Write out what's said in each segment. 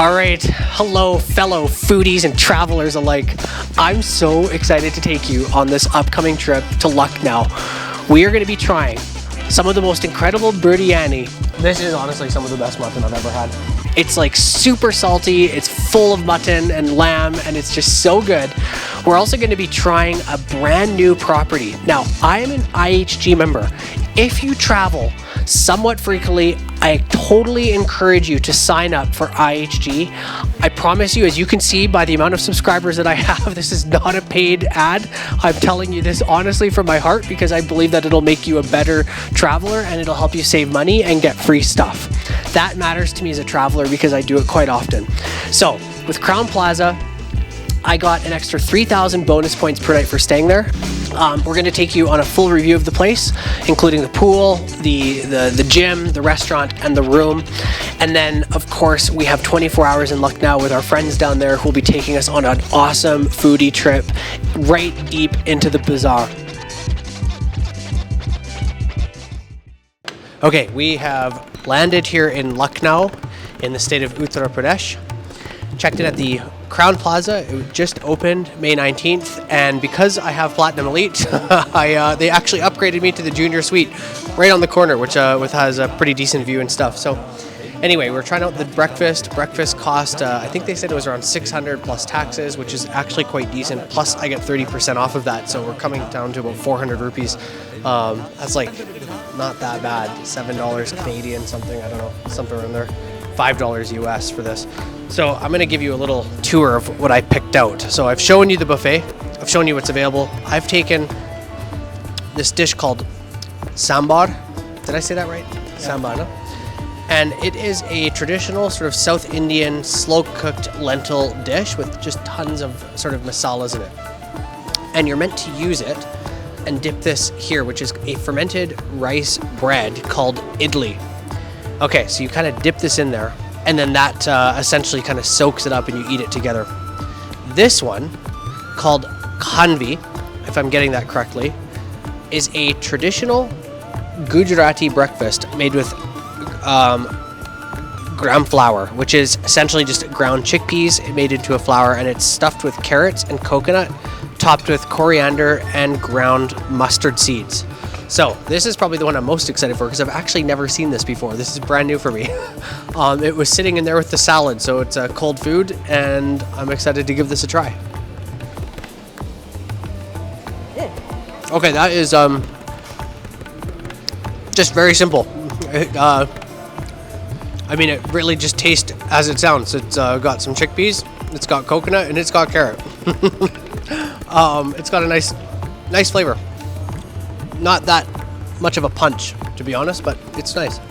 All right, hello fellow foodies and travelers alike. I'm so excited to take you on this upcoming trip to Lucknow. We are going to be trying some of the most incredible biryani. This is honestly some of the best mutton I've ever had. It's like super salty, it's full of mutton and lamb, and it's just so good. We're also going to be trying a brand new property. Now, I am an IHG member. If you travel somewhat frequently, I totally encourage you to sign up for IHG. I promise you, as you can see by the amount of subscribers that I have, this is not a paid ad. I'm telling you this honestly from my heart because I believe that it'll make you a better traveler and it'll help you save money and get free stuff. That matters to me as a traveler because I do it quite often. So with Crowne Plaza, I got an extra 3,000 bonus points per night for staying there. We're going to take you on a full review of the place, including the pool, the gym, the restaurant, and the room. And then, of course, we have 24 hours in Lucknow with our friends down there who will be taking us on an awesome foodie trip right deep into the bazaar. Okay, we have landed here in Lucknow in the state of Uttar Pradesh. Checked in at the Crowne Plaza. It just opened May 19th, and because I have Platinum Elite, they actually upgraded me to the Junior Suite right on the corner, which has a pretty decent view and stuff. So anyway, we're trying out the breakfast. Breakfast cost, I think they said it was around 600 plus taxes, which is actually quite decent. Plus I get 30% off of that, so we're coming down to about 400 rupees. That's like not that bad. $7 Canadian, something, I don't know, something around there. $5 US for this. So I'm going to give you a little tour of what I picked out. So I've shown you the buffet. I've shown you what's available. I've taken this dish called sambar. Did I say that right? Yeah. Sambar, no? And it is a traditional sort of South Indian slow-cooked lentil dish with just tons of sort of masalas in it. And you're meant to use it and dip this here, which is a fermented rice bread called idli. Okay, so you kind of dip this in there, and then that essentially kind of soaks it up and you eat it together. This one, called khanvi, if I'm getting that correctly, is a traditional Gujarati breakfast made with gram flour, which is essentially just ground chickpeas made into a flour, and it's stuffed with carrots and coconut, topped with coriander and ground mustard seeds. So this is probably the one I'm most excited for because I've actually never seen this before. This is brand new for me. It was sitting in there with the salad, so it's a cold food, and I'm excited to give this a try. Okay, that is just very simple. I mean, it really just tastes as it sounds. It's got some chickpeas, it's got coconut, and it's got carrot. It's got a nice flavor. Not that much of a punch, to be honest, but it's nice.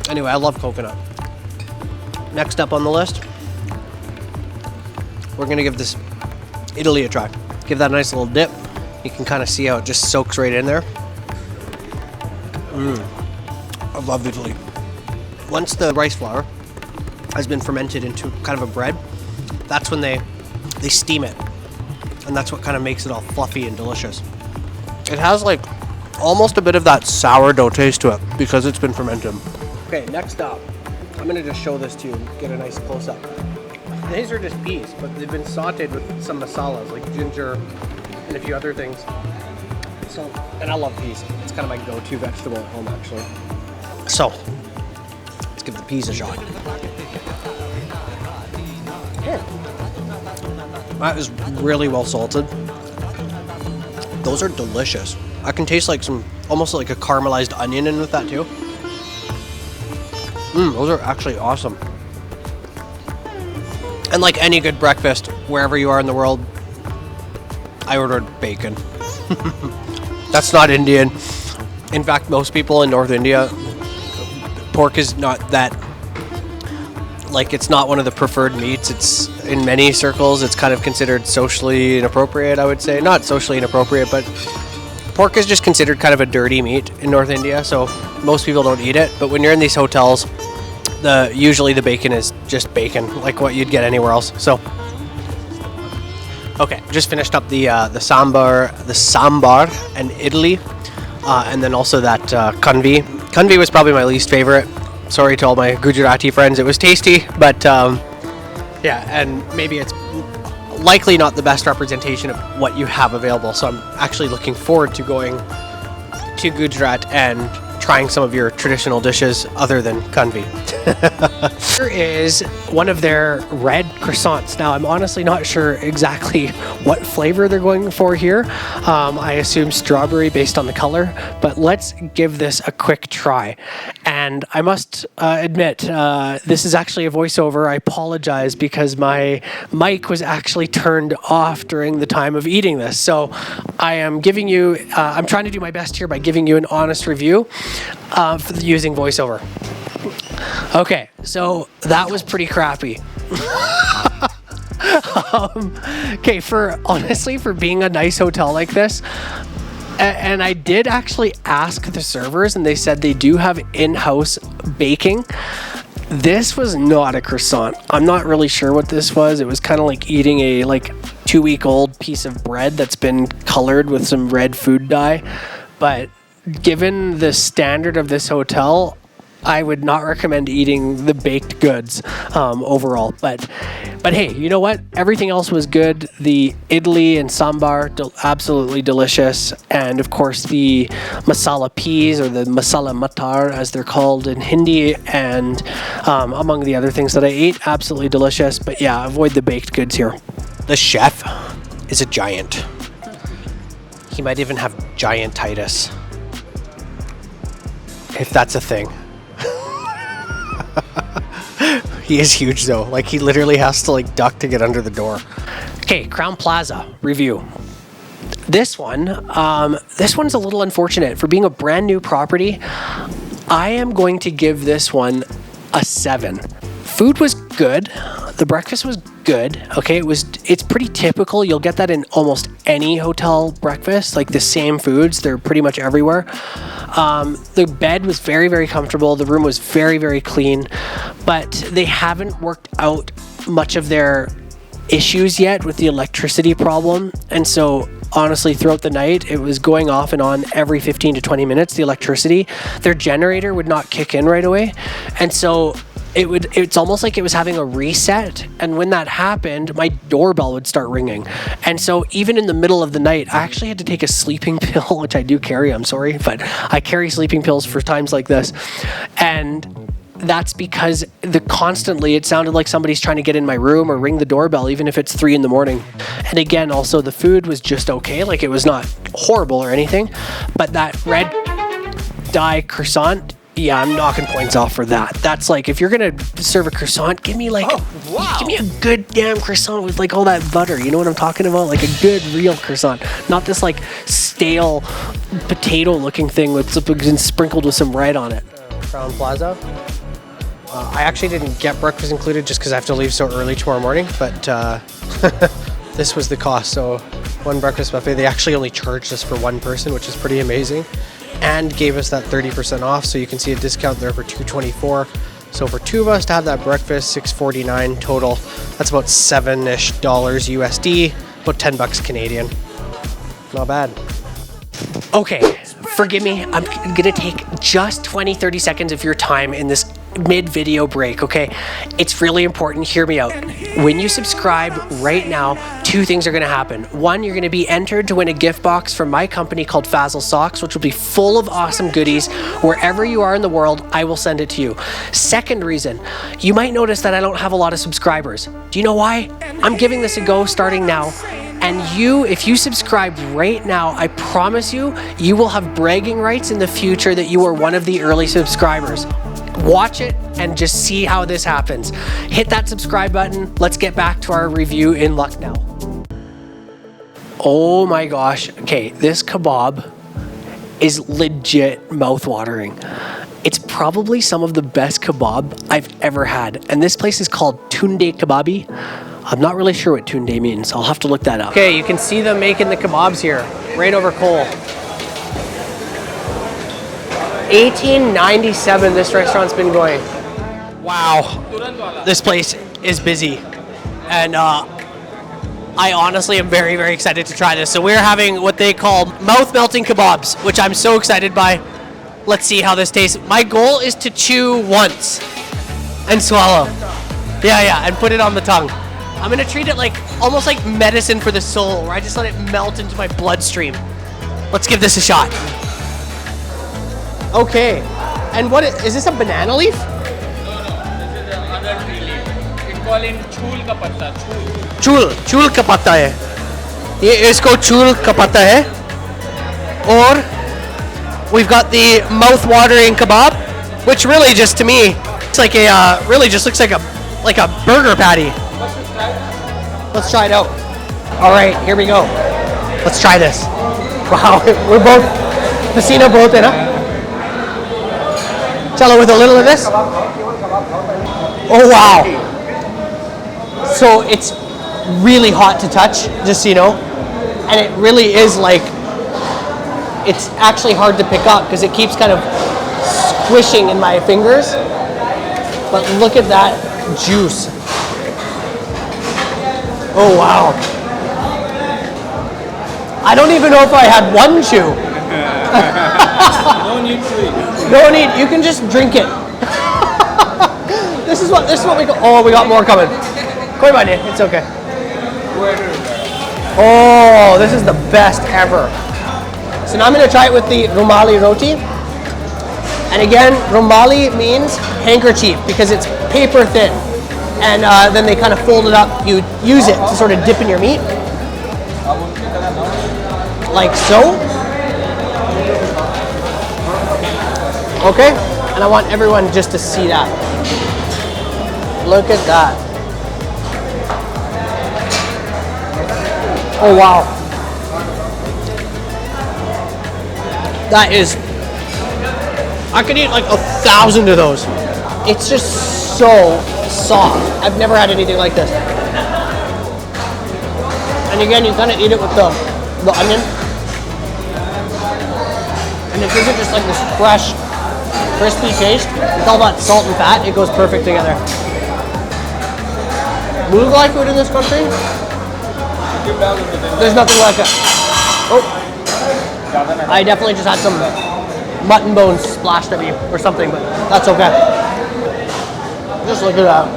Anyway, I love coconut. Next up on the list, we're going to give this idli a try. Give that a nice little dip. You can kind of see how it just soaks right in there. I love idli. Once the rice flour has been fermented into kind of a bread, that's when they steam it. And that's what kind of makes it all fluffy and delicious. It has like almost a bit of that sourdough taste to it because it's been fermented. Okay, next up, I'm gonna just show this to you and get a nice close up. These are just peas, but they've been sauteed with some masalas like ginger and a few other things. So, and I love peas. It's kind of my go-to vegetable at home actually. So, let's give the peas a shot. That is really well salted. Those are delicious. I can taste like almost like a caramelized onion in with that too. Those are actually awesome. And like any good breakfast, wherever you are in the world, I ordered bacon. That's not Indian. In fact, most people in North India, pork is not that, like, it's not one of the preferred meats. It's in many circles, it's kind of considered socially inappropriate, I would say. Not socially inappropriate, but pork is just considered kind of a dirty meat in North India, so most people don't eat it. But when you're in these hotels, usually the bacon is just bacon, like what you'd get anywhere else. So, okay, just finished up the sambar and idli, and then also that khanvi. Khanvi was probably my least favorite. Sorry to all my Gujarati friends. It was tasty, but yeah, and maybe it's likely not the best representation of what you have available. So I'm actually looking forward to going to Gujarat and trying some of your traditional dishes other than kanvi. Here is one of their red croissants. Now, I'm honestly not sure exactly what flavor they're going for here. I assume strawberry based on the color, but let's give this a quick try. And I must admit, this is actually a voiceover. I apologize because my mic was actually turned off during the time of eating this. So I am giving you, I'm trying to do my best here by giving you an honest review using voiceover. Okay, so that was pretty crappy. Okay, for being a nice hotel like this, and I did actually ask the servers, and they said they do have in-house baking. This was not a croissant. I'm not really sure what this was. It was kind of like eating a 2-week-old piece of bread that's been colored with some red food dye. But given the standard of this hotel, I would not recommend eating the baked goods overall. But hey, you know what? Everything else was good. The idli and sambar, absolutely delicious. And of course the masala peas, or the masala matar as they're called in Hindi, and among the other things that I ate, absolutely delicious. But yeah, avoid the baked goods here. The chef is a giant. He might even have giantitis, if that's a thing. He is huge though. Like, he literally has to duck to get under the door. Okay, Crowne Plaza review. This one's a little unfortunate. For being a brand new property, I am going to give this one a 7. Food was good. The breakfast was good. Okay, it's pretty typical. You'll get that in almost any hotel breakfast, like the same foods. They're pretty much everywhere. The bed was very, very comfortable. The room was very, very clean, but they haven't worked out much of their issues yet with the electricity problem. And so honestly, throughout the night, it was going off and on every 15 to 20 minutes, the electricity. Their generator would not kick in right away. And so it's almost like it was having a reset. And when that happened, my doorbell would start ringing. And so even in the middle of the night, I actually had to take a sleeping pill, which I do carry, I'm sorry, but I carry sleeping pills for times like this. And that's because it sounded like somebody's trying to get in my room or ring the doorbell, even if it's 3 a.m. And again, also the food was just okay. Like, it was not horrible or anything, but that red dye croissant, yeah, I'm knocking points off for that. That's like, if you're gonna serve a croissant, give me give me a good damn croissant with all that butter. You know what I'm talking about? Like a good real croissant, not this stale potato looking thing with been sprinkled with some bread on it. Crowne Plaza. I actually didn't get breakfast included just because I have to leave so early tomorrow morning, but this was the cost. So one breakfast buffet, they actually only charged us for one person, which is pretty amazing, and gave us that 30% off. So you can see a discount there for $224. So for 2 of us to have that breakfast, $649 total. That's about $7-ish USD, about $10 Canadian. Not bad. Okay, forgive me. I'm gonna take just 20-30 seconds of your time in this mid-video break, okay? It's really important. Hear me out. When you subscribe right now, 2 things are going to happen. 1, you're going to be entered to win a gift box from my company called Fazzle Socks, which will be full of awesome goodies. Wherever you are in the world, I will send it to you. Second reason, you might notice that I don't have a lot of subscribers. Do you know why? I'm giving this a go starting now. And if you subscribe right now, I promise you, you will have bragging rights in the future that you are one of the early subscribers. Watch it and just see how this happens. Hit that subscribe button. Let's get back to our review in Lucknow. Oh my gosh. Okay, this kebab is legit mouth-watering. It's probably some of the best kebab I've ever had. And this place is called Tunday Kababi. I'm not really sure what Tunday means. I'll have to look that up. Okay, you can see them making the kebabs here, right over coal. 1897 this restaurant's been going. Wow, this place is busy. And I honestly am very, very excited to try this. So we're having what they call mouth-melting kebabs, which I'm so excited by. Let's see how this tastes. My goal is to chew once and swallow. Yeah, and put it on the tongue. I'm gonna treat it like almost like medicine for the soul, where I just let it melt into my bloodstream. Let's give this a shot. Okay, and what is this, a banana leaf? No, this is another tree leaf. It's called in chul ka patta. चूल का पत्ता है ये, इसको चूल का पत्ता है. Or we've got the mouth-watering kebab, which really just to me it's like a really just looks like a burger patty. Let's try it out. All right, here we go. Let's try this. Wow, we're both Pasina both in, huh? Chalo with a little of this. Oh wow. So it's really hot to touch, just so you know, and it really is like, it's actually hard to pick up because it keeps kind of squishing in my fingers. But look at that juice. Oh wow. I don't even know if I had one chew. No need to eat. No need, you can just drink it. This is what we got. Oh, we got more coming. Koi bani, it's okay. Oh, this is the best ever. So now I'm gonna try it with the rumali roti. And again, rumali means handkerchief because it's paper thin. And then they kind of fold it up. You use it to sort of dip in your meat. Like so. Okay, and I want everyone just to see that. Look at that. Oh wow. That is, I could eat like 1,000 of those. It's just so soft. I've never had anything like this. And again, you kind of eat it with the onion. And it gives it just like this fresh, crispy taste. With all that salt and fat, it goes perfect together. Mughlai food in this country, there's nothing like it. Oh, I definitely just had some mutton bones splashed at me or something, but that's okay. Just look at that.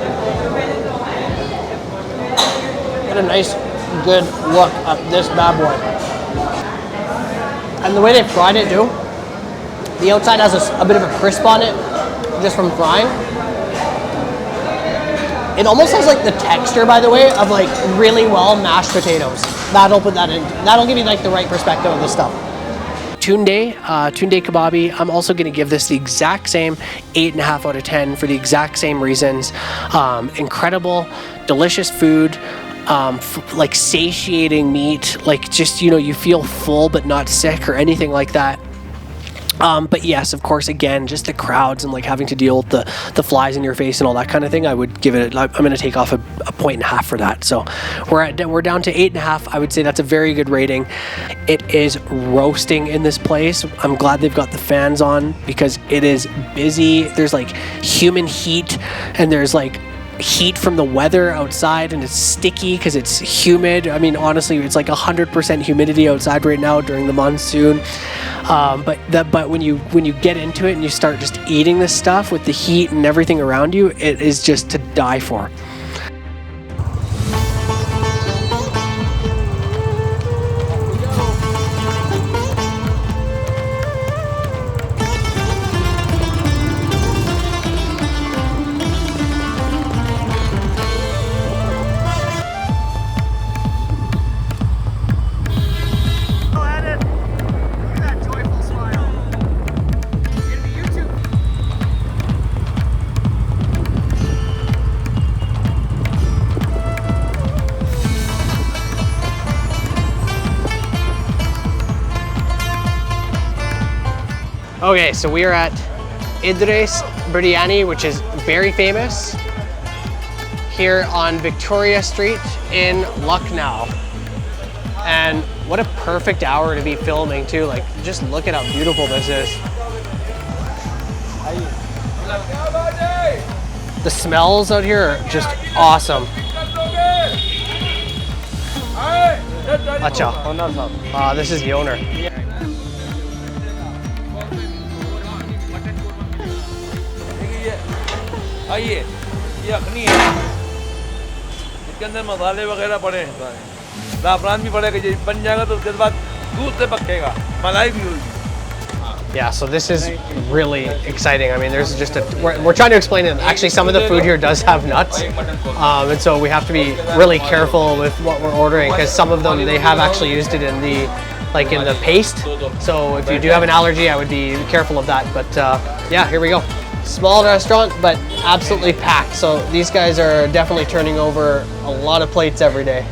Get a nice, good look at this bad boy. And the way they fried it too, the outside has a bit of a crisp on it, just from frying. It almost has like the texture, by the way, of like really well mashed potatoes. That'll put that in. That'll give you like the right perspective of the stuff. Tunday Kababi, I'm also going to give this the exact same 8.5 out of 10 for the exact same reasons. Incredible, delicious food, like satiating meat, like just, you know, you feel full but not sick or anything like that. But yes, of course, again, just the crowds and like having to deal with the flies in your face and all that kind of thing, I would give it, I'm going to take off a 1.5 for that. So we're down to 8.5. I would say that's a very good rating. It is roasting in this place. I'm glad they've got the fans on because it is busy. There's like human heat and there's like heat from the weather outside, and it's sticky because it's humid. I mean, honestly, it's like 100% humidity outside right now during the monsoon. But when you get into it and you start just eating this stuff with the heat and everything around you, it is just to die for. Okay, so we are at Idrees Biryani, which is very famous here on Victoria Street in Lucknow. And what a perfect hour to be filming too. Like, just look at how beautiful this is. The smells out here are just awesome. Acha. This is the owner. भाई ये अखनी है, इसके अंदर मसाले वगैरह पड़े हैं सारे, ज़ाफ़रान भी पड़ेगा, ये बन जाएगा तो उसके बाद दूध से पकेगा, मलाई भी होगी. Yeah, so this is really exciting. I mean, there's just we're trying to explain it. Actually, some of the food here does have nuts, and so we have to be really careful with what we're ordering because some of them they have actually used it in the paste. So if you do have an allergy, I would be careful of that. But yeah, here we go. Small restaurant, but absolutely packed. So these guys are definitely turning over a lot of plates every day,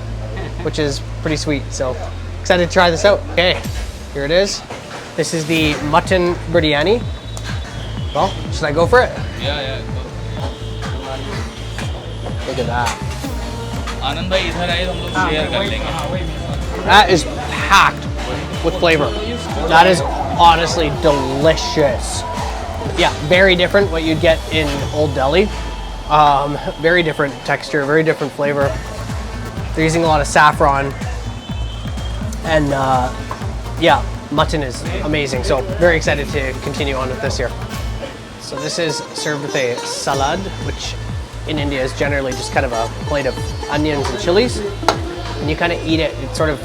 which is pretty sweet. So excited to try this out. Okay, here it is. This is the mutton biryani. Well, should I go for it? Yeah. Look at that. आनंद भाई इधर आए हम लोग share कर लेंगे. That is packed with flavor. That is honestly delicious. Yeah, very different what you'd get in Old Delhi. Very different texture, very different flavor. They're using a lot of saffron. And yeah, mutton is amazing. So very excited to continue on with this here. So this is served with a salad, which in India is generally just kind of a plate of onions and chilies. And you kind of eat it, it sort of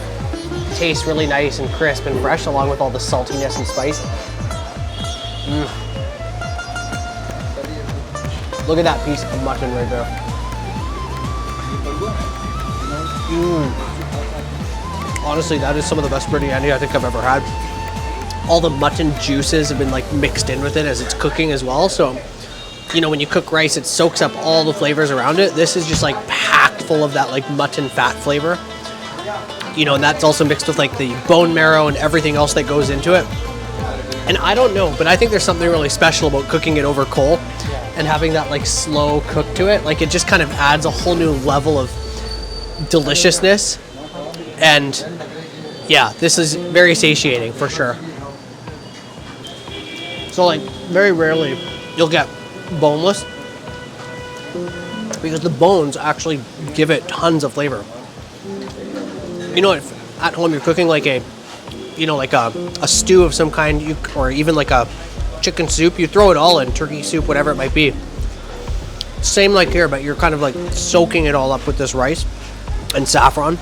tastes really nice and crisp and fresh along with all the saltiness and spice. Look at that piece of mutton right there. Honestly, that is some of the best biryani I think I've ever had. All the mutton juices have been like mixed in with it as it's cooking as well. So, you know, when you cook rice, it soaks up all the flavors around it. This is just like packed full of that like mutton fat flavor. You know, and that's also mixed with like the bone marrow and everything else that goes into it. And I don't know, but I think there's something really special about cooking it over coal and having that like slow cook to it. Like it just kind of adds a whole new level of deliciousness. And yeah, this is very satiating for sure. So like very rarely you'll get boneless because the bones actually give it tons of flavor. You know, if at home you're cooking like a, you know, like a stew of some kind, or even like a chicken soup, you throw it all in, turkey soup, whatever it might be. Same like here, but you're kind of like soaking it all up with this rice and saffron.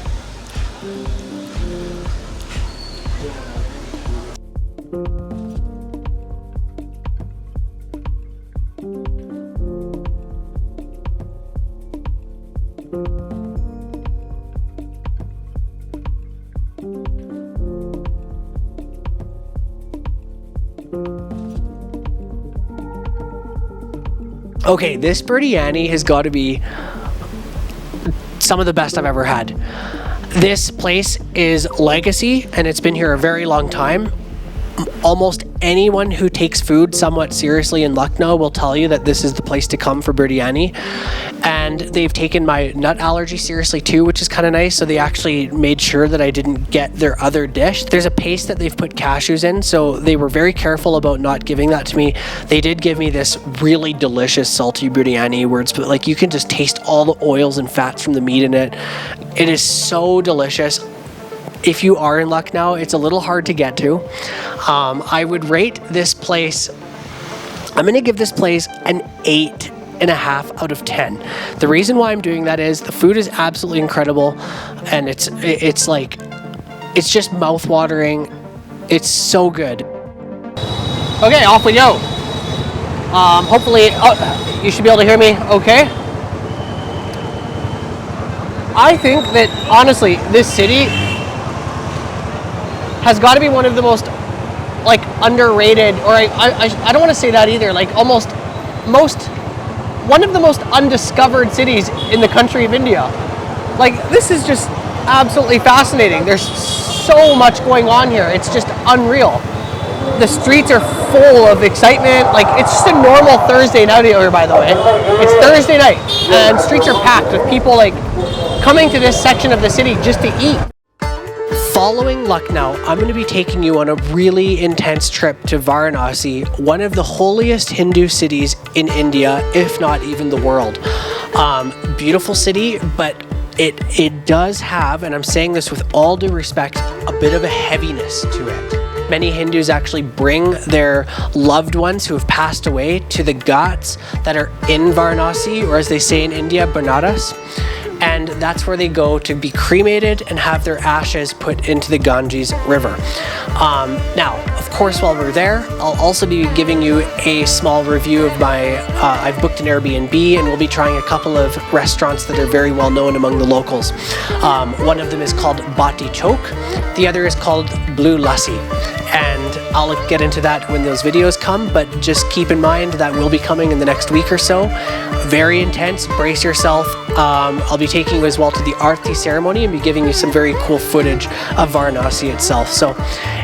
Okay, this biryani has got to be some of the best I've ever had. This place is legacy and it's been here a very long time. Almost anyone who takes food somewhat seriously in Lucknow will tell you that this is the place to come for biryani. And they've taken my nut allergy seriously too, which is kind of nice. So they actually made sure that I didn't get their other dish. There's a paste that they've put cashews in, so they were very careful about not giving that to me. They did give me this really delicious salty biryani where it's like you can just taste all the oils and fats from the meat in it. It is so delicious. If you are in Lucknow, it's a little hard to get to. I would rate this place, I'm going to give this place an 8.5 out of 10. The reason why I'm doing that is the food is absolutely incredible, and it's just mouth-watering. It's so good. Okay, off we go. Hopefully, you should be able to hear me okay. I think that, honestly, this city has got to be one of the most like underrated, or I don't want to say that either, like one of the most undiscovered cities in the country of India. Like this is just absolutely fascinating. There's so much going on here. It's just unreal. The streets are full of excitement. Like it's just a normal Thursday night here, by the way. It's Thursday night and streets are packed with people like coming to this section of the city just to eat. Following Lucknow, I'm going to be taking you on a really intense trip to Varanasi, one of the holiest Hindu cities in India, if not even the world. Beautiful city, but it does have, and I'm saying this with all due respect, a bit of a heaviness to it. Many Hindus actually bring their loved ones who have passed away to the ghats that are in Varanasi, or as they say in India, Banaras. And that's where they go to be cremated and have their ashes put into the Ganges River. Now, of course, while we're there, I'll also be giving you a small review of my, I've booked an Airbnb, and we'll be trying a couple of restaurants that are very well known among the locals. One of them is called Bati Chowk, the other is called Blue Lassi. And I'll get into that when those videos come, but just keep in mind that will be coming in the next week or so. Very intense, brace yourself. I'll be taking you as well to the Aarti ceremony and be giving you some very cool footage of Varanasi itself. So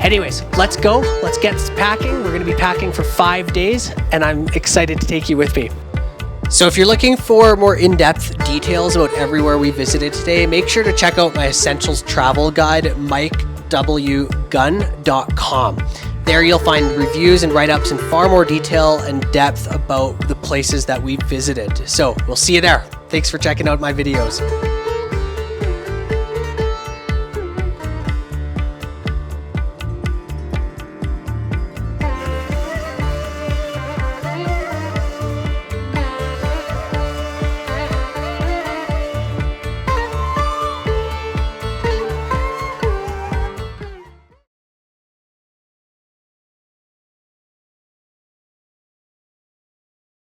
anyways, let's go, let's get packing. We're gonna be packing for 5 days, and I'm excited to take you with me. So if you're looking for more in-depth details about everywhere we visited today, make sure to check out my Essentials travel guide at mikewgun.com. There you'll find reviews and write-ups in far more detail and depth about the places that we visited. So we'll see you there. Thanks for checking out my videos.